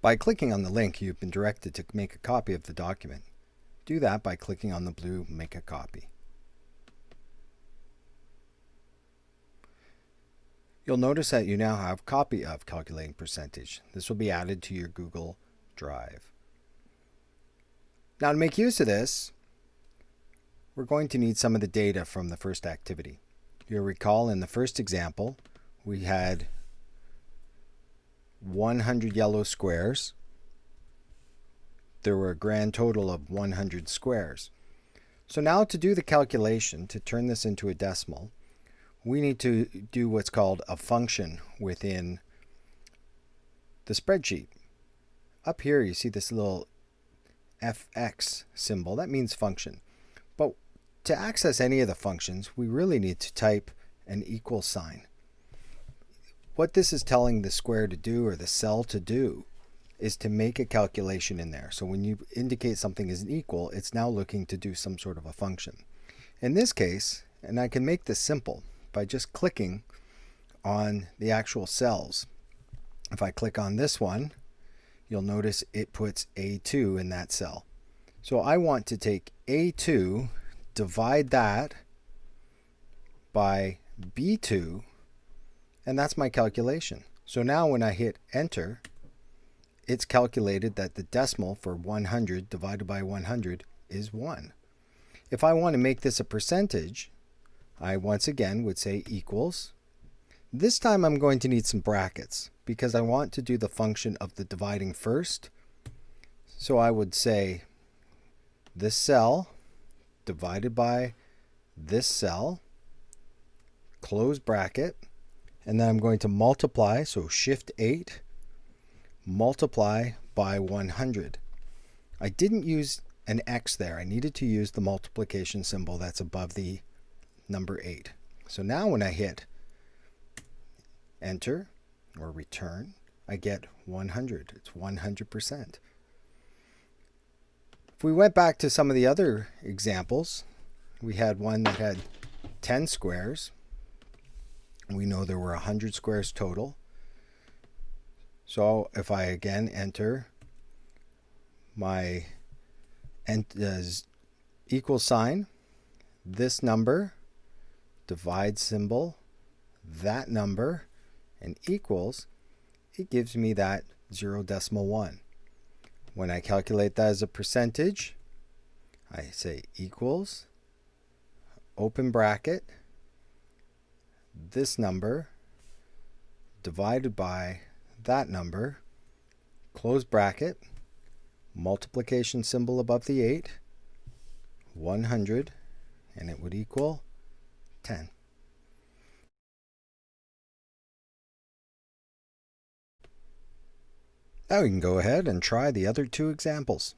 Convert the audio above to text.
By clicking on the link, you've been directed to make a copy of the document. Do that by clicking on the blue Make a Copy. You'll notice that you now have a copy of Calculating Percentage. This will be added to your Google Drive. Now, to make use of this, we're going to need some of the data from the first activity. You'll recall in the first example, we had 100 yellow squares. There were a grand total of 100 squares. So now to do the calculation, to turn this into a decimal, we need to do what's called a function within the spreadsheet. Up here you see this little FX symbol. That means function. But to access any of the functions, we really need to type an equal sign. What this is telling the square to do, or the cell to do, is to make a calculation in there. So when you indicate something as an equal, it's now looking to do some sort of a function. In this case, and I can make this simple by just clicking on the actual cells. If I click on this one, you'll notice it puts A2 in that cell. So I want to take A2, divide that by B2, and that's my calculation. So now when I hit enter, it's calculated that the decimal for 100 divided by 100 is 1. If I want to make this a percentage, I once again would say equals. This time I'm going to need some brackets because I want to do the function of the dividing first. So I would say this cell divided by this cell, close bracket, and then I'm going to multiply, so shift 8, multiply by 100. I didn't use an X there. I needed to use the multiplication symbol that's above the number 8. So now when I hit enter or return, I get 100. It's 100%. If we went back to some of the other examples, we had one that had 10 squares. We know there were 100 squares total. So if I again enter my equal sign, this number, divide symbol, that number, and equals, it gives me that 0.1. When I calculate that as a percentage, I say equals, open bracket, this number divided by that number, close bracket, multiplication symbol above the 8, 100, and it would equal 10. Now we can go ahead and try the other two examples.